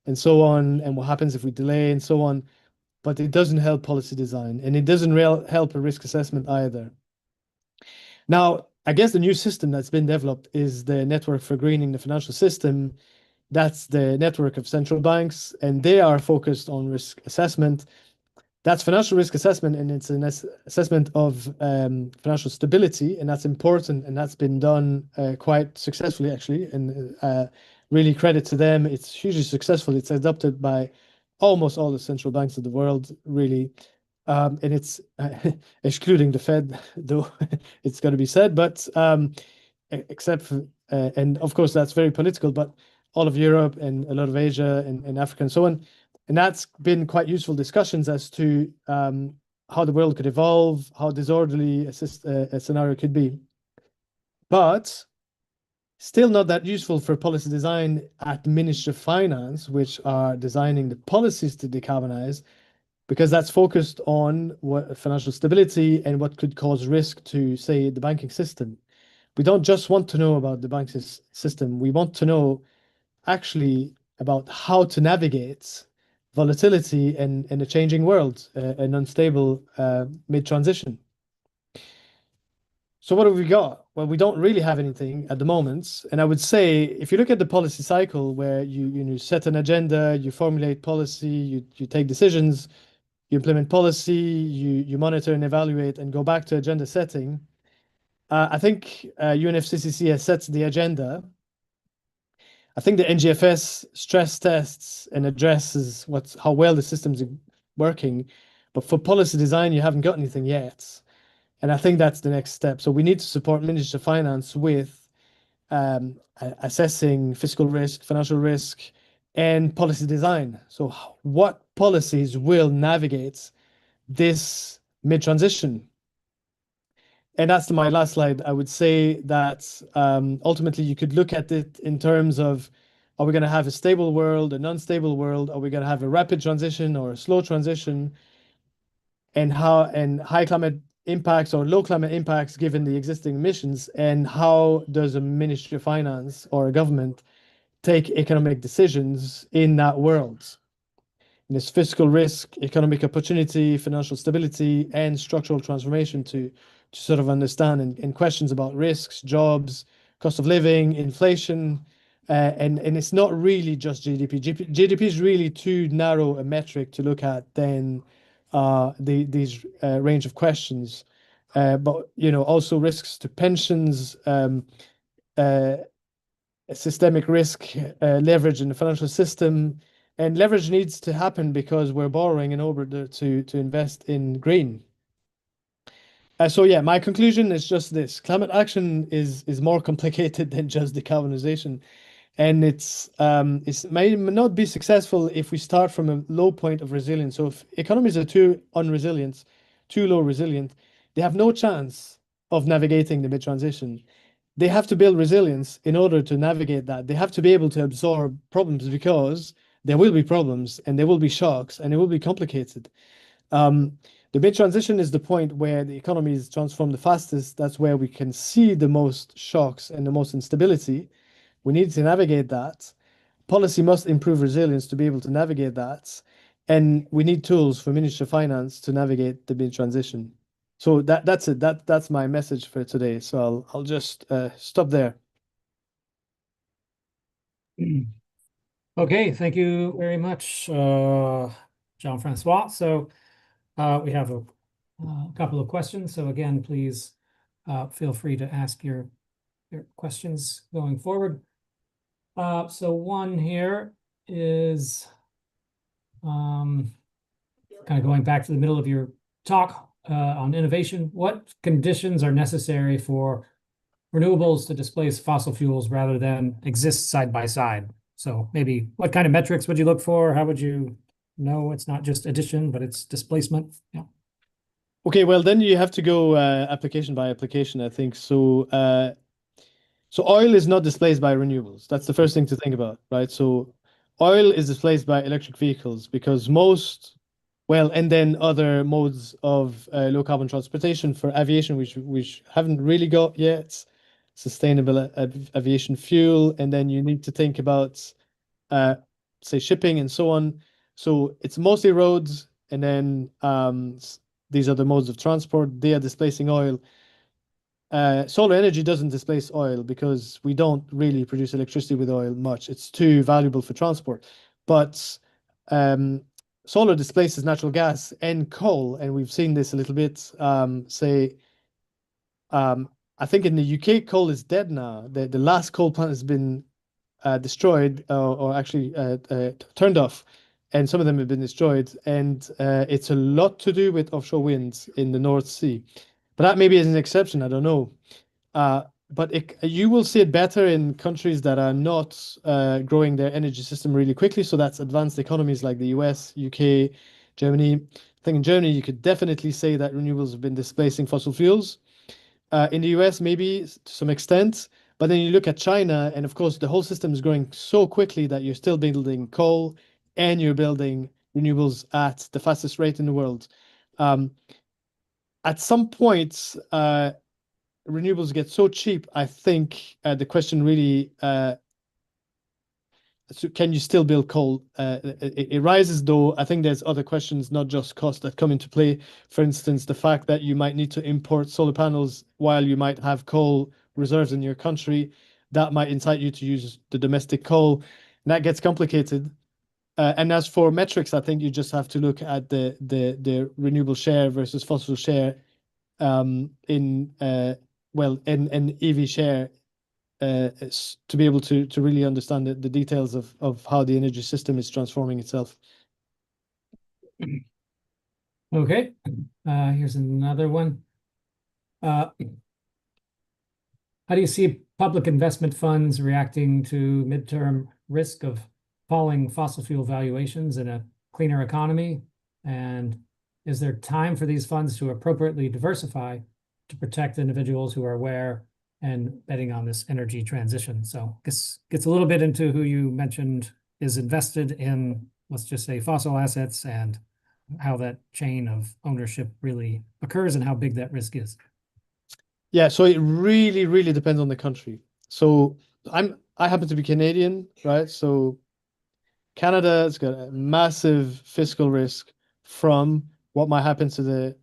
B: and so on, and what happens if we delay and so on, but it doesn't help policy design, and it doesn't help a risk assessment either. Now, I guess the new system that's been developed is the Network for Greening the Financial System. That's the network of central banks, and they are focused on risk assessment. That's financial risk assessment, and it's an assessment of financial stability, and that's important, and that's been done quite successfully, actually, and really credit to them. It's hugely successful. It's adopted by almost all the central banks of the world, really, and it's excluding the Fed, though it's got to be said, but except for, and of course, that's very political, but all of Europe and a lot of Asia and Africa and so on. And that's been quite useful discussions as to how the world could evolve, how disorderly a scenario could be. But still not that useful for policy design at Ministry of Finance, which are designing the policies to decarbonize, because that's focused on what financial stability and what could cause risk to, say, the banking system. We don't just want to know about the banking system. We want to know actually about how to navigate volatility in a changing world, an unstable mid-transition. So what have we got? Well, we don't really have anything at the moment. And I would say, if you look at the policy cycle where you set an agenda, you formulate policy, you take decisions, you implement policy, you monitor and evaluate and go back to agenda setting. I think UNFCCC has set the agenda. I think the NGFS stress tests and addresses how well the systems are working, but for policy design, you haven't got anything yet. And I think that's the next step. So we need to support Ministry of Finance with assessing fiscal risk, financial risk, and policy design. So what policies will navigate this mid-transition? And that's my last slide. I would say that ultimately you could look at it in terms of, are we going to have a stable world, an unstable world? Are we going to have a rapid transition or a slow transition? And high climate impacts or low climate impacts given the existing emissions? And how does a Ministry of Finance or a government take economic decisions in that world? And there's fiscal risk, economic opportunity, financial stability, and structural transformation to sort of understand, and questions about risks, jobs, cost of living, inflation, and it's not really just GDP. GDP is really too narrow a metric to look at than these range of questions. But also risks to pensions, systemic risk, leverage in the financial system. And leverage needs to happen because we're borrowing in order to invest in green. So yeah, my conclusion is just this: climate action is more complicated than just decarbonization, and it may not be successful if we start from a low point of resilience. So if economies are too unresilient, too low resilient, they have no chance of navigating the mid-transition. They have to build resilience in order to navigate that. They have to be able to absorb problems because there will be problems and there will be shocks and it will be complicated. The mid transition is the point where the economy is transformed the fastest. That's where we can see the most shocks and the most instability. We need to navigate that. Policy must improve resilience to be able to navigate that. And we need tools for Ministry of Finance to navigate the mid transition. So that's it. That's my message for today. So I'll just stop there.
A: Okay, thank you very much, Jean-François. So we have a couple of questions. So again, please feel free to ask your questions going forward. So one here is kind of going back to the middle of your talk on innovation. What conditions are necessary for renewables to displace fossil fuels rather than exist side by side? So maybe what kind of metrics would you look for? How would you know it's not just addition, but it's displacement? Yeah.
B: Okay, well then you have to go application by application, I think. So oil is not displaced by renewables. That's the first thing to think about, right? So oil is displaced by electric vehicles because and then other modes of low carbon transportation for aviation, which haven't really got yet, sustainable aviation fuel, and then you need to think about say shipping and so on. So it's mostly roads, and then these are the modes of transport. They are displacing oil. Solar energy doesn't displace oil because we don't really produce electricity with oil much. It's too valuable for transport. But solar displaces natural gas and coal, and we've seen this a little bit. I think in the UK, coal is dead now. The last coal plant has been destroyed or actually turned off, and some of them have been destroyed. And it's a lot to do with offshore winds in the North Sea. But that maybe is an exception. I don't know. But you will see it better in countries that are not growing their energy system really quickly. So that's advanced economies like the US, UK, Germany. I think in Germany, you could definitely say that renewables have been displacing fossil fuels. In the US, maybe to some extent. But then you look at China, and of course, the whole system is growing so quickly that you're still building coal and you're building renewables at the fastest rate in the world. At some point, renewables get so cheap, I think the question really so can you still build coal? It rises, though. I think there's other questions, not just cost, that come into play. For instance, the fact that you might need to import solar panels while you might have coal reserves in your country, that might incite you to use the domestic coal. And that gets complicated. And as for metrics, I think you just have to look at the renewable share versus fossil share in EV share to be able to really understand the details of how the energy system is transforming itself.
A: Okay, here's another one. How do you see public investment funds reacting to midterm risk of falling fossil fuel valuations in a cleaner economy? And is there time for these funds to appropriately diversify to protect individuals who are aware and betting on this energy transition? So this gets a little bit into who you mentioned is invested in, let's just say, fossil assets and how that chain of ownership really occurs and how big that risk is.
B: Yeah, so it really, really depends on the country. So I happen to be Canadian, right? So Canada's got a massive fiscal risk from what might happen to the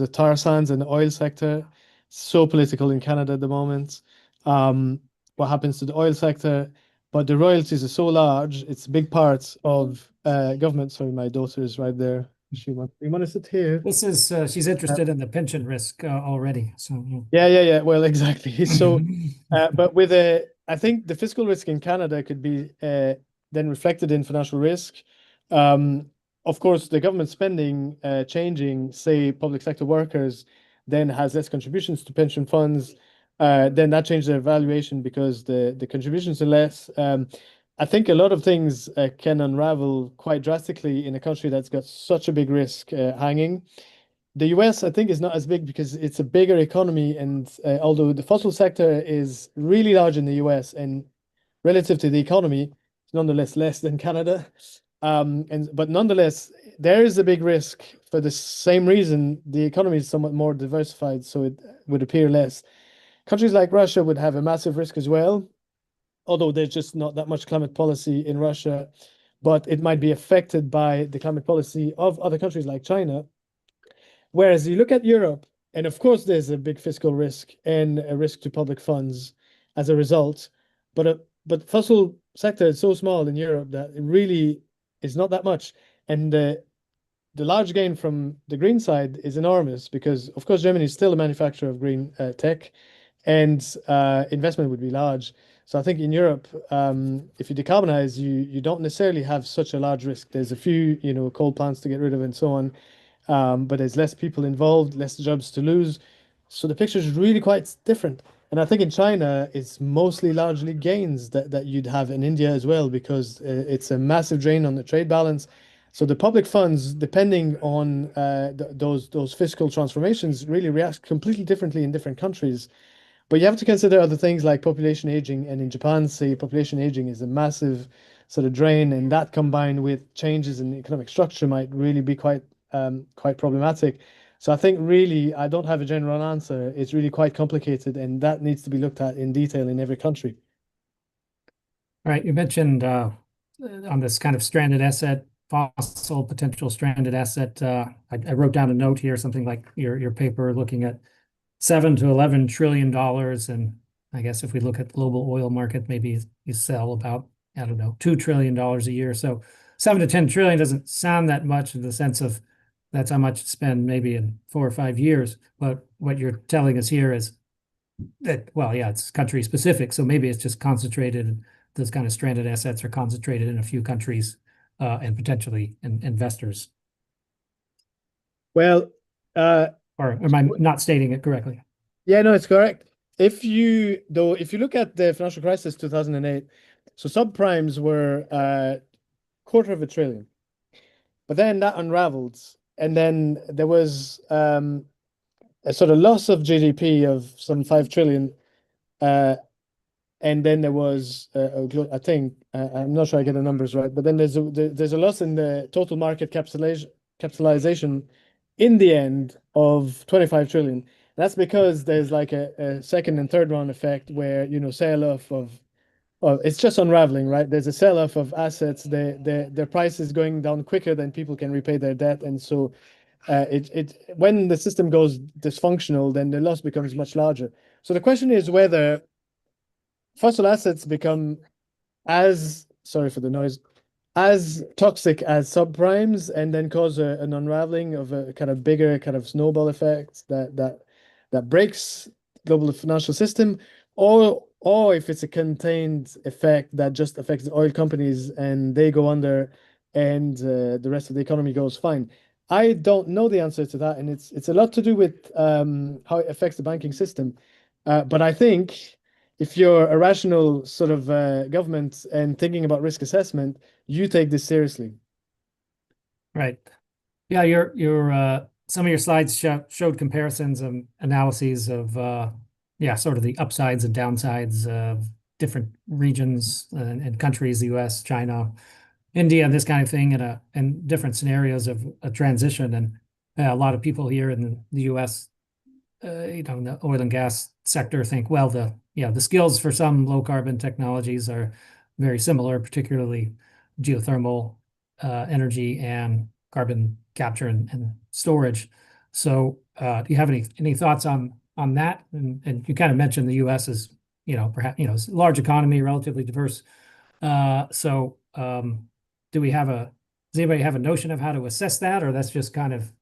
B: tar sands and the oil sector. So political in Canada at the moment. What happens to the oil sector? But the royalties are so large, it's a big part of government. Sorry, my daughter is right there. You want to sit here?
A: This is she's interested in the pension risk already. So
B: Yeah. Well, exactly. So, but I think the fiscal risk in Canada could be then reflected in financial risk. Of course, the government spending changing, say, public sector workers, then has less contributions to pension funds. Then that changes their valuation because the contributions are less. I think a lot of things can unravel quite drastically in a country that's got such a big risk hanging. The US, I think, is not as big because it's a bigger economy, and although the fossil sector is really large in the US and relative to the economy, nonetheless less than Canada. But nonetheless, there is a big risk for the same reason the economy is somewhat more diversified, so it would appear less. Countries like Russia would have a massive risk as well, although there's just not that much climate policy in Russia, but it might be affected by the climate policy of other countries like China. Whereas you look at Europe, and of course there's a big fiscal risk and a risk to public funds as a result, but fossil sector is so small in Europe that it really is not that much. And the large gain from the green side is enormous because, of course, Germany is still a manufacturer of green tech, and investment would be large. So I think in Europe, if you decarbonize, you don't necessarily have such a large risk. There's a few, coal plants to get rid of and so on, but there's less people involved, less jobs to lose. So the picture is really quite different. And I think in China, it's mostly largely gains that you'd have in India as well, because it's a massive drain on the trade balance. So the public funds, depending on those fiscal transformations, really react completely differently in different countries. But you have to consider other things like population aging. And in Japan, say population aging is a massive sort of drain, and that combined with changes in economic structure might really be quite problematic. So I think really I don't have a general answer. It's really quite complicated, and that needs to be looked at in detail in every country.
A: All right, you mentioned on this kind of stranded asset, fossil potential stranded asset. I wrote down a note here, something like your paper looking at 7 to 11 trillion dollars, and I guess if we look at global oil market, maybe you sell about, I don't know, $2 trillion a year. So 7 to 10 trillion doesn't sound that much in the sense of that's how much to spend maybe in 4 or 5 years. But what you're telling us here is that, well, yeah, it's country specific. So maybe it's just concentrated. Those kind of stranded assets are concentrated in a few countries and potentially investors.
B: Well,
A: Or am I not stating it correctly?
B: yeah, no, it's correct. If you look at the financial crisis 2008, so subprimes were quarter of a trillion, but then that unraveled, and then there was a sort of loss of GDP of some 5 trillion, uh, and then there was I think I'm not sure I get the numbers right, but then there's a loss in the total market capitalization in the end of 25 trillion. That's because there's like a second and third round effect where sell off of, well, it's just unraveling, right? There's a sell off of assets. Their price is going down quicker than people can repay their debt, and so when the system goes dysfunctional, then the loss becomes much larger. So the question is whether fossil assets become as, sorry for the noise, as toxic as subprimes, and then cause an unraveling of a kind of bigger kind of snowball effect that breaks global financial system, or if it's a contained effect that just affects the oil companies and they go under, and the rest of the economy goes fine. I don't know the answer to that, and it's a lot to do with how it affects the banking system. But I think if you're a rational sort of government and thinking about risk assessment, you take this seriously.
A: Right. Yeah, your some of your slides showed comparisons and analyses of yeah, sort of the upsides and downsides of different regions and countries, the US, China, India, and this kind of thing, and different scenarios of a transition. And a lot of people here in the US, in the oil and gas sector think, well, the skills for some low carbon technologies are very similar, particularly geothermal energy and carbon capture and storage. So, do you have any thoughts on that? And you kind of mentioned the U.S. is, perhaps, it's a large economy, relatively diverse. So, does anybody have a notion of how to assess that, or that's just kind of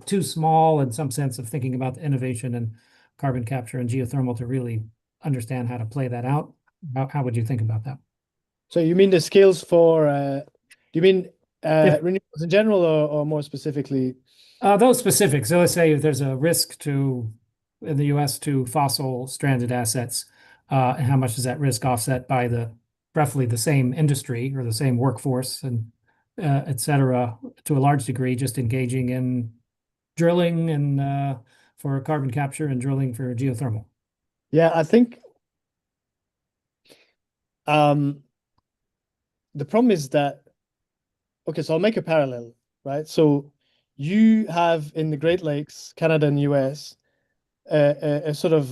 A: too small in some sense of thinking about the innovation and carbon capture and geothermal to really understand how to play that out? How would you think about that?
B: So you mean the skills for, do you mean
A: If
B: renewables in general, or more specifically?
A: those specifics, so let's say if there's a risk in the US to fossil stranded assets, and how much is that risk offset by roughly the same industry or the same workforce and et cetera, to a large degree, just engaging in drilling and for carbon capture and drilling for geothermal.
B: Yeah, I think um, the problem is that, okay, so I'll make a parallel, right? So you have in the Great Lakes, Canada and US, a sort of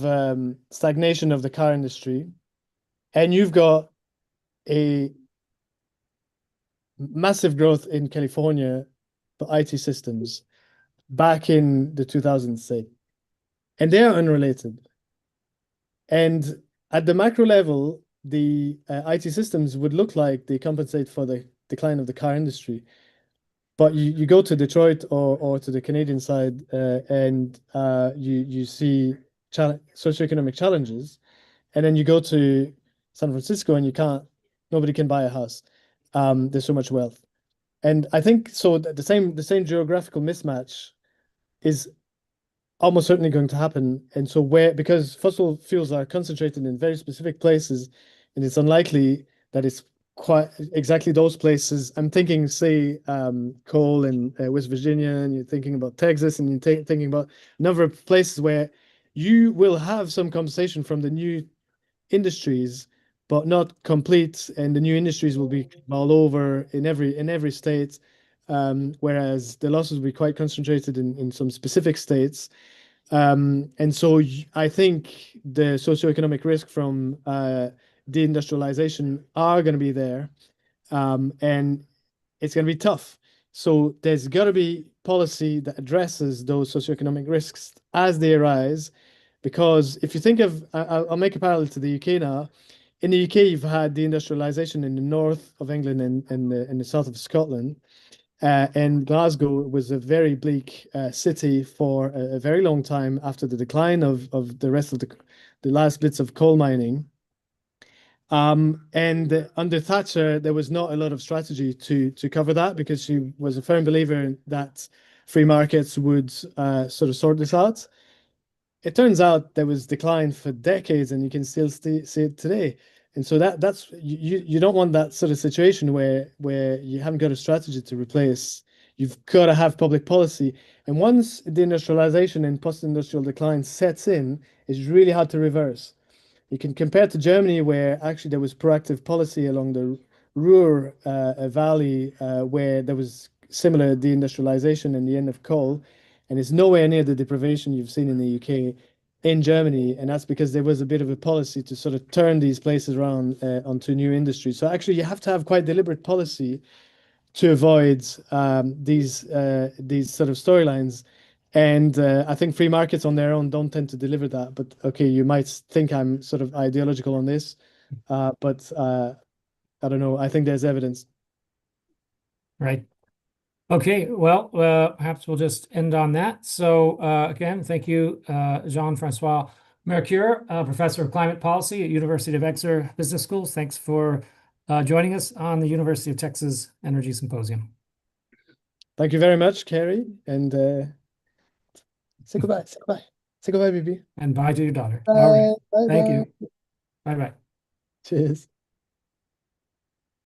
B: stagnation of the car industry, and you've got a massive growth in California for IT systems back in the 2000s, say, and they are unrelated. And at the macro level, the IT systems would look like they compensate for the decline of the car industry. But you go to Detroit or to the Canadian side and you see socioeconomic challenges, and then you go to San Francisco and nobody can buy a house. There's so much wealth, and I think so. The same geographical mismatch is almost certainly going to happen. And so because fossil fuels are concentrated in very specific places, and it's unlikely that it's quite exactly those places. I'm thinking, say, coal in West Virginia, and you're thinking about Texas, and you're thinking about a number of places where you will have some compensation from the new industries, but not complete, and the new industries will be all over in every state. Whereas the losses will be quite concentrated in some specific states. And so I think the socioeconomic risk from deindustrialization are going to be there, and it's going to be tough. So there's got to be policy that addresses those socioeconomic risks as they arise. Because if you think of, I'll make a parallel to the UK now. In the UK, you've had deindustrialization in the north of England and in the south of Scotland. And Glasgow was a very bleak city for a very long time after the decline of the rest of the last bits of coal mining. And under Thatcher, there was not a lot of strategy to cover that because she was a firm believer that free markets would sort of sort this out. It turns out there was decline for decades, and you can still see it today. And so that's you don't want that sort of situation where you haven't got a strategy to replace. You've got to have public policy. And once the industrialization and post-industrial decline sets in, it's really hard to reverse. You can compare to Germany, where actually there was proactive policy along the Ruhr Valley, where there was similar deindustrialization and the end of coal, and it's nowhere near the deprivation you've seen in the UK in Germany, and that's because there was a bit of a policy to sort of turn these places around onto new industries. So actually, you have to have quite deliberate policy to avoid these sort of storylines. And I think free markets on their own don't tend to deliver that. But okay, you might think I'm sort of ideological on this, but I don't know. I think there's evidence.
A: Right. Okay, well, perhaps we'll just end on that. So again, thank you, Jean-François Mercure, Professor of Climate Policy at University of Exeter Business School. Thanks for joining us on the University of Texas Energy Symposium.
B: Thank you very much, Kerry, and say goodbye. Say goodbye. Say goodbye, baby.
A: And bye to your daughter. All right.
B: Bye. Bye.
A: Thank
B: Bye.
A: you. Bye-bye.
B: Cheers.